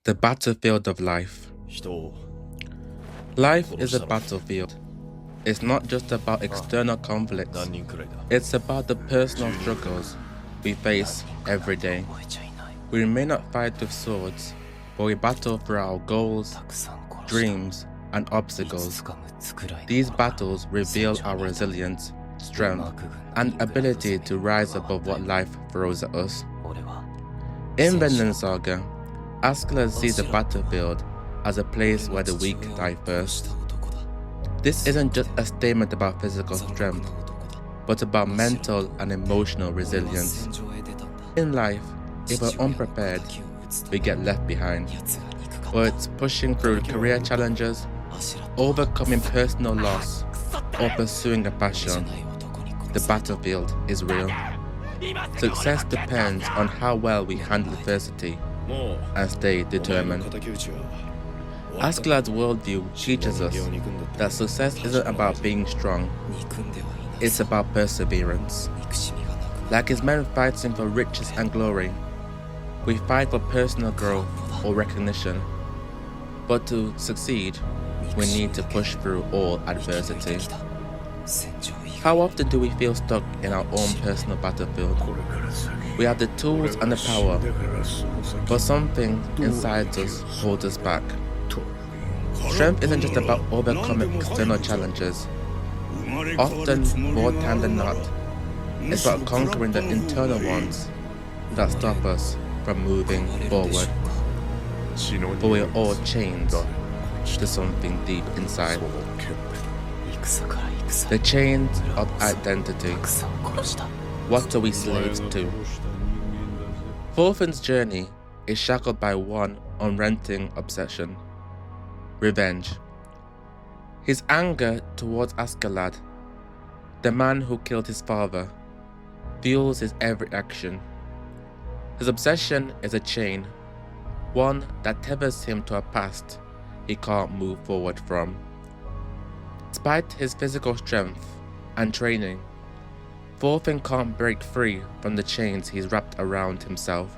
The battlefield of life. Life is a battlefield. It's not just about external conflicts. It's about the personal struggles we face every day. We may not fight with swords, but we battle for our goals, dreams, and obstacles. These battles reveal our resilience, strength, and ability to rise above what life throws at us. In Vinland Saga, Askeladd sees the battlefield as a place where the weak die first. This isn't just a statement about physical strength, but about mental and emotional resilience. In life, if we're unprepared, we get left behind. Whether it's pushing through career challenges, overcoming personal loss, or pursuing a passion, the battlefield is real. Success depends on how well we handle adversity and stay determined. Askeladd's worldview teaches us that success isn't about being strong, it's about perseverance. Like his men fighting for riches and glory, we fight for personal growth or recognition. But to succeed, we need to push through all adversity. How often do we feel stuck in our own personal battlefield? We have the tools and the power, but something inside us holds us back. Strength isn't just about overcoming external challenges. Often, more time than not, it's about conquering the internal ones that stop us from moving forward. But we're all chained to something deep inside. The chains of identity. What are we slaves to? Thorfinn's journey is shackled by one unrelenting obsession: revenge. His anger towards Askeladd, the man who killed his father, fuels his every action. His obsession is a chain, one that tethers him to a past he can't move forward from. Despite his physical strength and training, Thorfinn can't break free from the chains he's wrapped around himself.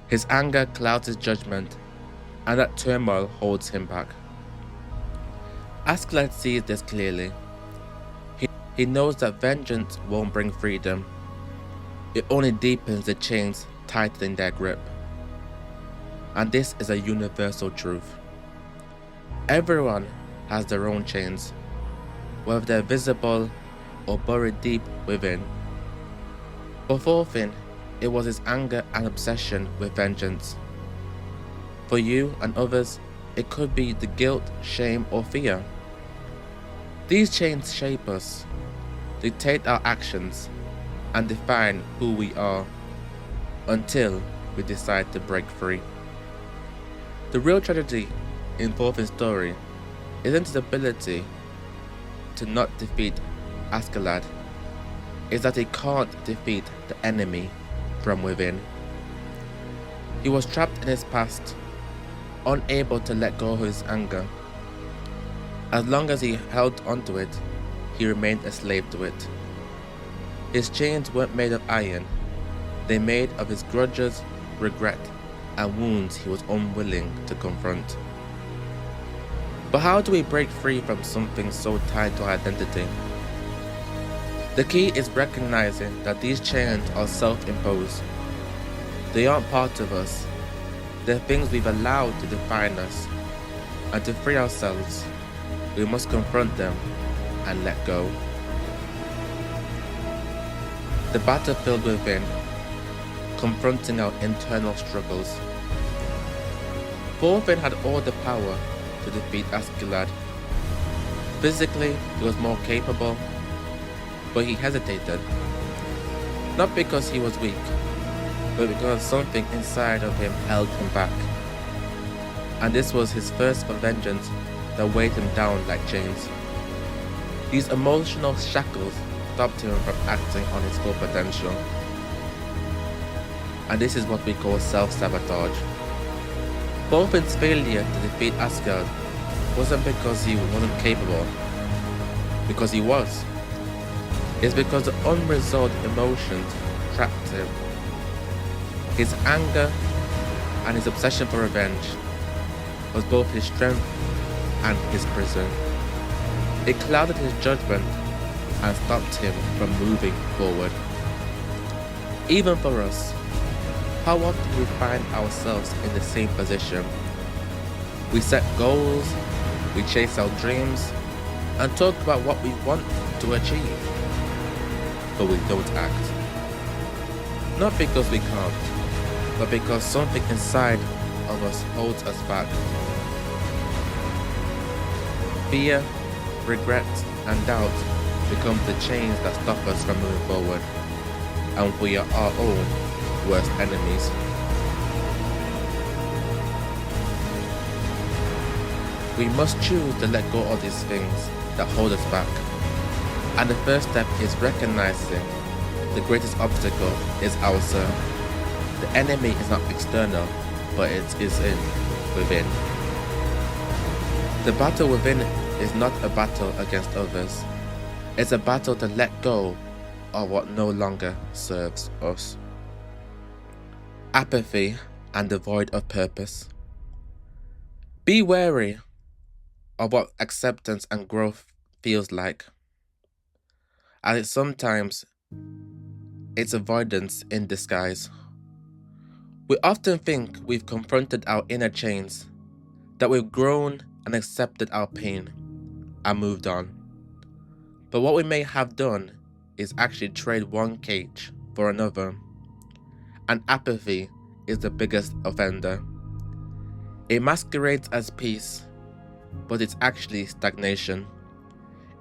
His anger clouds his judgment, and that turmoil holds him back. Askeladd sees this clearly. He knows that vengeance won't bring freedom. It only deepens the chains tightening their grip. And this is a universal truth. Everyone has their own chains, whether they're visible or buried deep within. For Thorfinn, it was his anger and obsession with vengeance. For you and others, it could be the guilt, shame, or fear. These chains shape us, dictate our actions, and define who we are, until we decide to break free. The real tragedy in Thorfinn's story isn't his ability to not defeat Askeladd, it's that he can't defeat the enemy from within. He was trapped in his past, unable to let go of his anger. As long as he held onto it, he remained a slave to it. His chains weren't made of iron, they made of his grudges, regret, and wounds he was unwilling to confront. But how do we break free from something so tied to our identity? The key is recognizing that these chains are self-imposed. They aren't part of us. They're things we've allowed to define us. And to free ourselves, we must confront them and let go. The battlefield within, confronting our internal struggles. Thorfinn had all the power to defeat Askeladd. Physically, he was more capable, but he hesitated. Not because he was weak, but because something inside of him held him back. And this was his thirst for vengeance that weighed him down like chains. These emotional shackles stopped him from acting on his full potential. And this is what we call self-sabotage. Thorfinn's failure to defeat Askeladd wasn't because he wasn't capable, because he was. It's because the unresolved emotions trapped him. His anger and his obsession for revenge was both his strength and his prison. It clouded his judgment and stopped him from moving forward. Even for us, how often do we find ourselves in the same position? We set goals, we chase our dreams, and talk about what we want to achieve, but we don't act. Not because we can't, but because something inside of us holds us back. Fear, regret, and doubt become the chains that stop us from moving forward, and we are our own worst enemies. We must choose to let go of these things that hold us back, and the first step is recognizing the greatest obstacle is ourselves. The enemy is not external, but it is within. The battle within is not a battle against others. It's a battle to let go of what no longer serves us. Apathy and the void of purpose. Be wary of what acceptance and growth feels like, as sometimes it's avoidance in disguise. We often think we've confronted our inner chains, that we've grown and accepted our pain and moved on. But what we may have done is actually trade one cage for another, and apathy is the biggest offender. It masquerades as peace, but it's actually stagnation.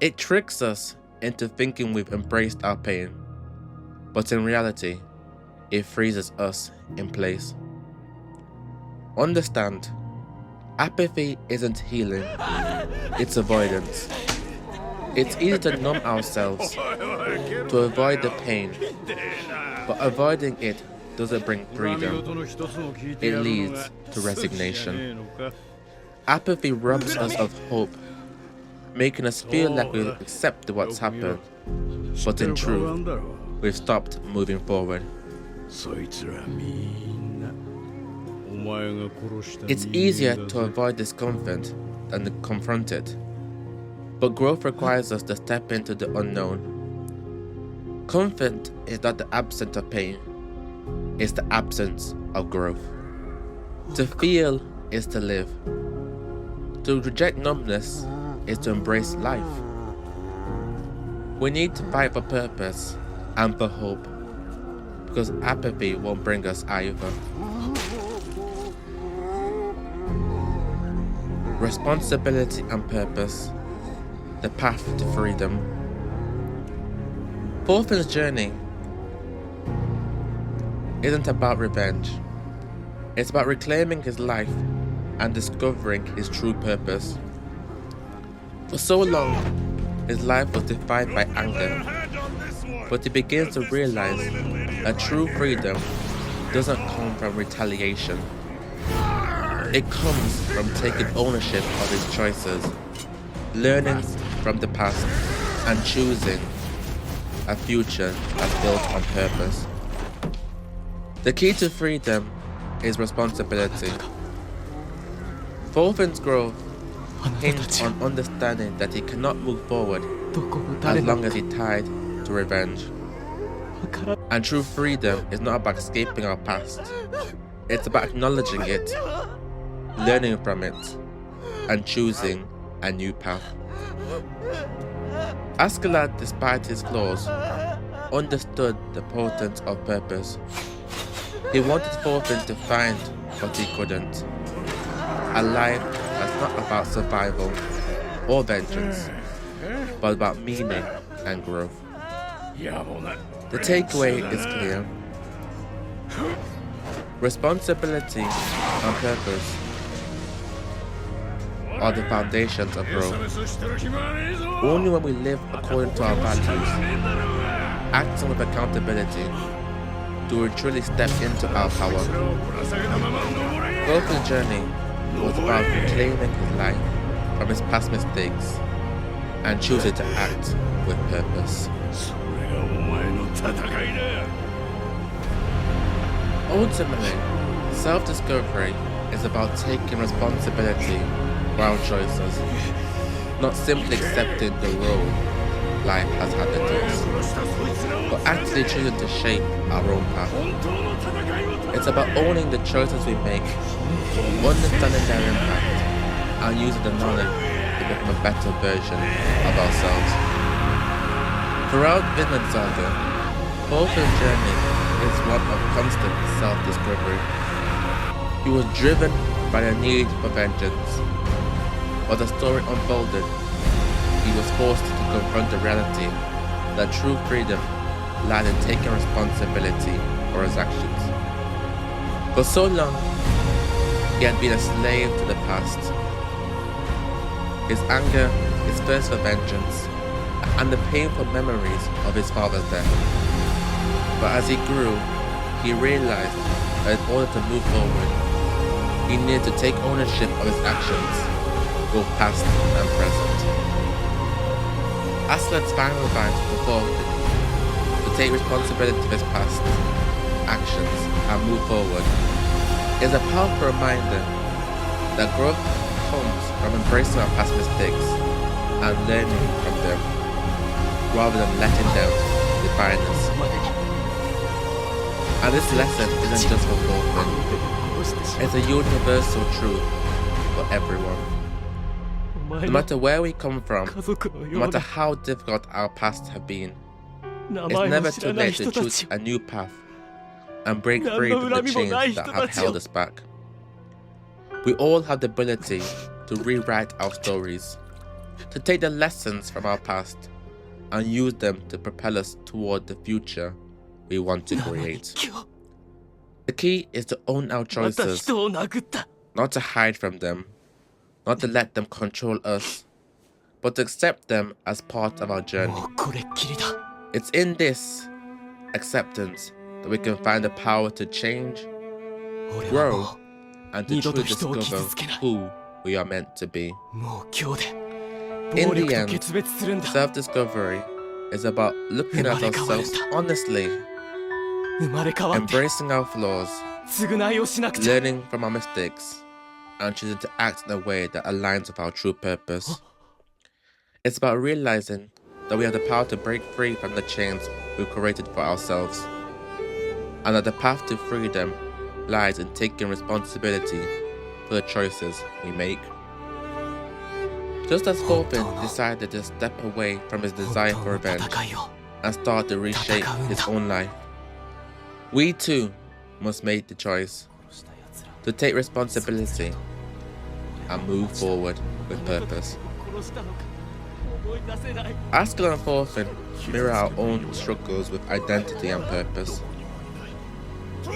It tricks us into thinking we've embraced our pain, but in reality, it freezes us in place. Understand, apathy isn't healing, it's avoidance. It's easy to numb ourselves, to avoid the pain, but avoiding it doesn't bring freedom. It leads to resignation. Apathy robs us of hope, making us feel like we've accepted what's happened, but in truth, we've stopped moving forward. It's easier to avoid discomfort than to confront it, but growth requires us to step into the unknown. Comfort is not the absence of pain, it's the absence of growth. To feel is to live. To reject numbness is to embrace life. We need to fight for purpose and for hope, because apathy won't bring us either. Responsibility and purpose, the path to freedom. Thorfinn's journey isn't about revenge. It's about reclaiming his life and discovering his true purpose. For so long, his life was defined by anger, but he begins to realize that true freedom doesn't come from retaliation. It comes from taking ownership of his choices, learning from the past, and choosing a future that's built on purpose. The key to freedom is responsibility. Thorfinn's growth hinged on understanding that he cannot move forward as long as he's tied to revenge. And true freedom is not about escaping our past. It's about acknowledging it, learning from it, and choosing a new path. Askeladd, despite his flaws, understood the importance of purpose. He wanted Thorfinn to find what he couldn't. A life that's not about survival or vengeance, but about meaning and growth. The takeaway is clear. Responsibility and purpose are the foundations of growth. Only when we live according to our values, acting with accountability, do we truly step into our power. Thorfinn's journey was about reclaiming his life from his past mistakes and choosing to act with purpose. Ultimately, Self-discovery is about taking responsibility for our choices, not simply accepting the role life has handed to us, but actually choosing to shape our own path. It's about owning the choices we make, understanding their impact, and using the knowledge to become a better version of ourselves. Throughout Vinland Saga, Thorfinn's journey is one of constant self-discovery. He was driven by the need for vengeance. As the story unfolded, he was forced to confront the reality that true freedom lied in taking responsibility for his actions. For so long, he had been a slave to the past. His anger, his thirst for vengeance, and the painful memories of his father's death. But as he grew, he realized that in order to move forward, he needed to take ownership of his actions, both past and present. Askeladd's final advice to Thorfinn to take responsibility for his past actions and move forward is a powerful reminder that growth comes from embracing our past mistakes and learning from them, rather than letting them define us. And this lesson isn't just for Thorfinn, it's a universal truth for everyone. No matter where we come from, no matter how difficult our past have been, it's never too late to choose a new path and break free from the chains that have held us back. We all have the ability to rewrite our stories, to take the lessons from our past and use them to propel us toward the future we want to create. The key is to own our choices, not to hide from them, not to let them control us, but to accept them as part of our journey. It's in this acceptance that we can find the power to change, grow, and to truly discover who we are meant to be. In the end, self-discovery is about looking at ourselves honestly, embracing our flaws, learning from our mistakes, and choosing to act in a way that aligns with our true purpose. It's about realizing that we have the power to break free from the chains we've created for ourselves, and that the path to freedom lies in taking responsibility for the choices we make. Just as Thorfinn decided to step away from his desire for revenge and start to reshape his own life, we too must make the choice to take responsibility and move forward with purpose. Askeladd and Thorfinn mirror our own struggles with identity and purpose.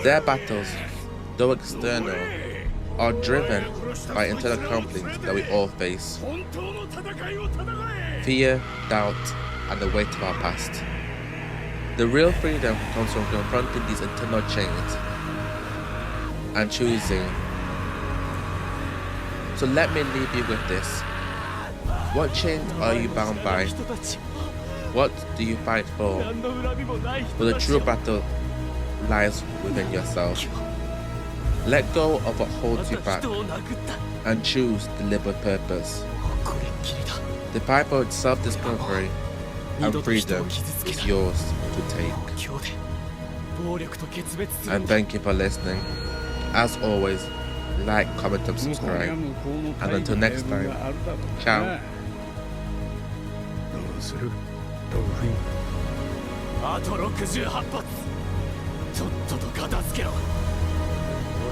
Their battles, though external, are driven by internal conflicts that we all face. Fear, doubt, and the weight of our past. The real freedom comes from confronting these internal chains and choosing. So let me leave you with this. What chains are you bound by? What do you fight for? For the true battle lies within yourself. Let go of what holds you back and choose to live with purpose. The fight for self-discovery and freedom is yours to take. And thank you for listening. As always, like, comment and subscribe. And until next time, ciao. あと68発とっとと片付けろ。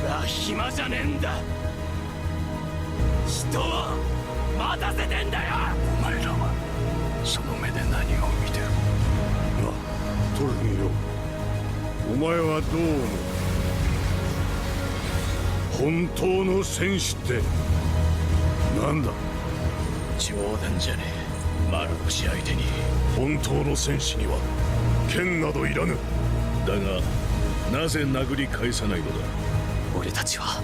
俺は暇じゃねえんだ。人を待たせてんだよ。お前らはその目で何を見てる。なあ、トルフィンよ、お前はどう思う？本当の戦士ってなんだ？冗談じゃねえ。丸腰相手に本当の戦士には剣などいらぬ。だがなぜ殴り返さないのだ？俺たちは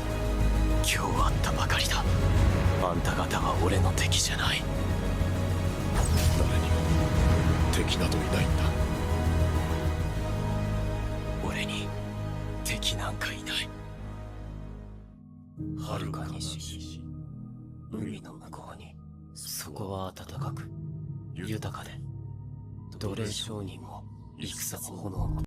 今日会ったばかりだ。あんた方は俺の敵じゃない。誰にも敵などいないんだ。俺に敵なんかいない。遥か西、海の向こうに、そこは暖かく豊かで、奴隷商人も戦も炎も